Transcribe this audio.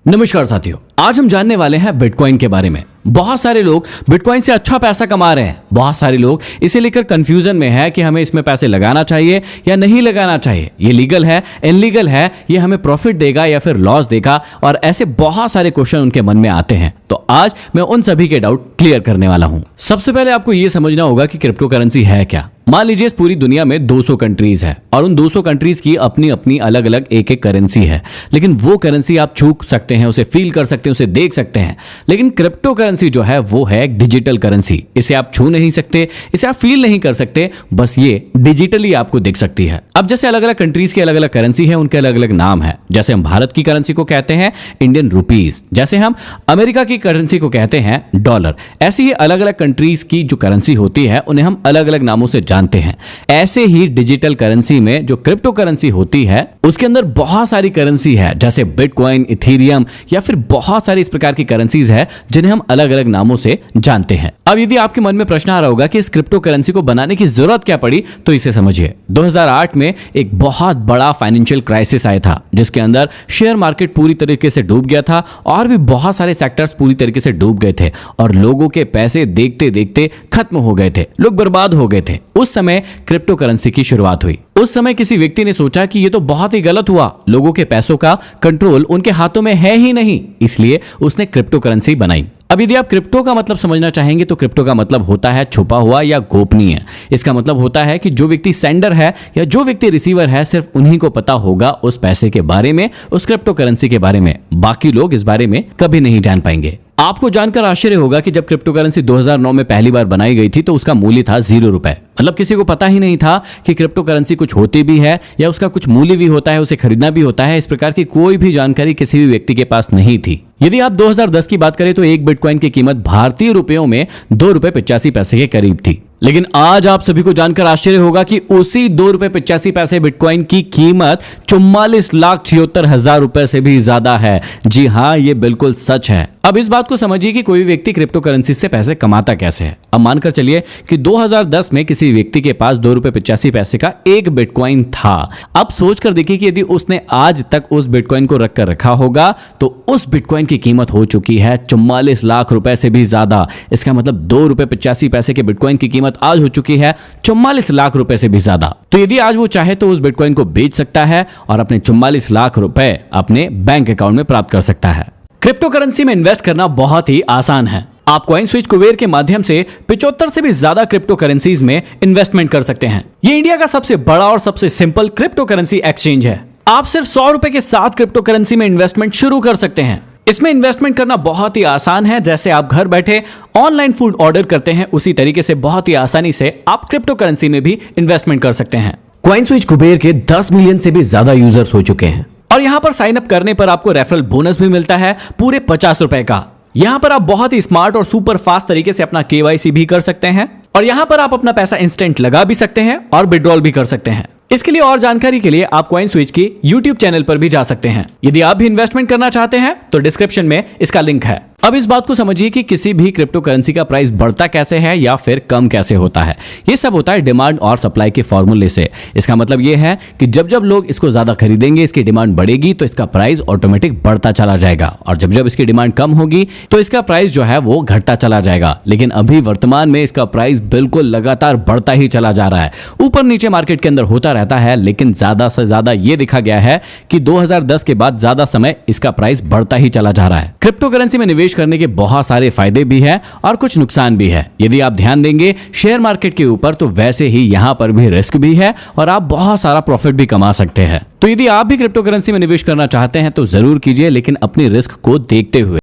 नमस्कार साथियों, आज हम जानने वाले हैं बिटकॉइन के बारे में। बहुत सारे लोग बिटकॉइन से अच्छा पैसा कमा रहे हैं। बहुत सारे लोग इसे लेकर कंफ्यूजन में है कि हमें इसमें पैसे लगाना चाहिए या नहीं लगाना चाहिए, ये लीगल है, इनलीगल है, ये हमें प्रॉफिट देगा या फिर लॉस देगा, और ऐसे बहुत सारे क्वेश्चन उनके मन में आते हैं। तो आज मैं उन सभी के डाउट क्लियर करने वाला हूं। सबसे पहले आपको यह समझना होगा कि क्रिप्टो करेंसी है क्या। मान लीजिए पूरी दुनिया में 200 कंट्रीज है और उन 200 कंट्रीज की अपनी अपनी अलग अलग एक एक करेंसी है, लेकिन वो करेंसी आप छू सकते हैं, उसे फील कर सकते हैं, उसे देख सकते हैं। लेकिन क्रिप्टो करेंसी जो है वो है एक डिजिटल करेंसी। इसे आप छू नहीं सकते, इसे आप फील नहीं कर सकते, बस ये डिजिटली आपको दिख सकती है। अब जैसे अलग अलग कंट्रीज की अलग अलग करेंसी है, उनके अलग अलग नाम है। जैसे हम भारत की करेंसी को कहते हैं इंडियन रुपीज, जैसे हम अमेरिका की करेंसी को कहते हैं डॉलर। ऐसी ही अलग अलग कंट्रीज की जो करेंसी होती है उन्हें हम अलग अलग नामों से जानते हैं। ऐसे ही डिजिटल करेंसी में जो क्रिप्टो करेंसी होती है उसके अंदर बहुत सारी करेंसी है, जैसे बिटकॉइन, इथेरियम या फिर बहुत सारी इस प्रकार की करेंसीज है जिन्हें हम अलग अलग नामों से जानते हैं। अब यदि आपके मन में प्रश्न आ रहा होगा कि इस क्रिप्टो करेंसी को बनाने की जरूरत क्या पड़ी, तो इसे समझिए। 2008 में एक बहुत बड़ा फाइनेंशियल क्राइसिस आया था, जिसके अंदर शेयर मार्केट पूरी तरीके से डूब गया था और भी बहुत सारे सेक्टर्स पूरी तरीके से डूब गए थे और लोगों के पैसे देखते देखते खत्म हो गए थे, लोग बर्बाद हो गए थे। उस समय क्रिप्टो करेंसी की शुरुआत हुई। उस समय किसी व्यक्ति ने सोचा कि ये तो बहुत ही गलत हुआ, लोगों के पैसों का कंट्रोल उनके हाथों में है ही नहीं, इसलिए उसने क्रिप्टो करेंसी बनाई। अब यदि आप क्रिप्टो का मतलब समझना चाहेंगे तो क्रिप्टो का मतलब होता है छुपा हुआ या गोपनीय। इसका मतलब होता है कि जो व्यक्ति सेंडर है या जो व्यक्ति रिसीवर है, सिर्फ उन्हीं को पता होगा उस पैसे के बारे में, उस क्रिप्टो करेंसी के बारे में। बाकी लोग इस बारे में कभी नहीं जान पाएंगे। आपको जानकर आश्चर्य होगा कि जब क्रिप्टो करेंसी 2009 में पहली बार बनाई गई थी तो उसका मूल्य था 0 रुपए। मतलब किसी को पता ही नहीं था कि क्रिप्टो करेंसी कुछ होती भी है या उसका कुछ मूल्य भी होता है, उसे खरीदना भी होता है। इस प्रकार की कोई भी जानकारी किसी भी व्यक्ति के पास नहीं थी। यदि आप 2010 की बात करें तो एक बिटकॉइन की कीमत भारतीय रुपयों में 2 रुपए 85 पैसे के करीब थी। लेकिन आज आप सभी को जानकर आश्चर्य होगा कि उसी 2 रुपए 85 पैसे बिटकॉइन की कीमत 44,76,000 रुपए से भी ज्यादा है। जी हाँ, ये बिल्कुल सच है। अब इस बात को समझिए कि कोई व्यक्ति क्रिप्टो करेंसी से पैसे कमाता कैसे है। अब मानकर चलिए कि 2010 में किसी व्यक्ति के पास 2 रुपए 85 पैसे का एक बिटकॉइन था। अब सोचकर देखिए कि यदि उसने आज तक उस बिटकॉइन को रख कर रखा होगा तो उस बिटकॉइन की कीमत हो चुकी है 44 लाख रुपए से भी ज्यादा। इसका मतलब 2 रुपए 85 पैसे के बिटकॉइन की कीमत आज हो चुकी है 44 लाख रुपए से भी ज्यादा। तो यदि आज वो चाहे तो उस बिटकॉइन को बेच सकता है और अपने 44 लाख रुपए अपने बैंक अकाउंट में प्राप्त कर सकता है। क्रिप्टो करेंसी में इन्वेस्ट करना बहुत ही आसान है। आप कॉइनस्विच कुबेर के माध्यम से 75 से भी ज्यादा क्रिप्टो करेंसीज में इन्वेस्टमेंट कर सकते हैं। ये इंडिया का सबसे बड़ा और सबसे सिंपल क्रिप्टो करेंसी एक्सचेंज है। आप सिर्फ 100 रुपए के साथ क्रिप्टो करेंसी में इन्वेस्टमेंट शुरू कर सकते हैं। इसमें इन्वेस्टमेंट करना बहुत ही आसान है। जैसे आप घर बैठे ऑनलाइन फूड ऑर्डर करते हैं, उसी तरीके से बहुत ही आसानी से आप क्रिप्टो करेंसी में भी इन्वेस्टमेंट कर सकते हैं। कॉइनस्विच कुबेर के 10 मिलियन से भी ज्यादा यूजर्स हो चुके हैं और यहां पर साइन अप करने पर आपको रेफरल बोनस भी मिलता है पूरे 50 रुपए का। यहां पर आप बहुत ही स्मार्ट और सुपर फास्ट तरीके से अपना KYC भी कर सकते हैं और यहां पर आप अपना पैसा इंस्टेंट लगा भी सकते हैं और विड्रॉल भी कर सकते हैं। इसके लिए और जानकारी के लिए आप कॉइनस्विच की YouTube चैनल पर भी जा सकते हैं। यदि आप भी इन्वेस्टमेंट करना चाहते हैं तो डिस्क्रिप्शन में इसका लिंक है। अब इस बात को समझिए कि किसी भी क्रिप्टो करेंसी का प्राइस बढ़ता कैसे है या फिर कम कैसे होता है। ये सब होता है डिमांड और सप्लाई के फॉर्मूले से। इसका मतलब ये है कि जब जब लोग इसको ज्यादा खरीदेंगे, इसकी डिमांड बढ़ेगी तो इसका प्राइस ऑटोमेटिक बढ़ता चला जाएगा, और जब जब इसकी डिमांड कम होगी तो इसका प्राइस जो है वो घटता चला जाएगा। लेकिन अभी वर्तमान में इसका प्राइस बिल्कुल लगातार बढ़ता ही चला जा रहा है। ऊपर नीचे मार्केट के अंदर होता रहता है, लेकिन ज्यादा से ज्यादा ये देखा गया है कि 2010 के बाद ज्यादा समय इसका प्राइस बढ़ता ही चला जा रहा है। क्रिप्टो करेंसी में निवेश करने के बहुत सारे फायदे भी है और कुछ नुकसान भी है। यदि आप ध्यान देंगे शेयर मार्केट के ऊपर तो वैसे ही यहां पर भी रिस्क भी है और आप बहुत सारा प्रॉफिट भी कमा सकते हैं। तो यदि आप भी क्रिप्टो करेंसी में निवेश करना चाहते हैं तो जरूर कीजिए, लेकिन अपनी रिस्क को देखते हुए।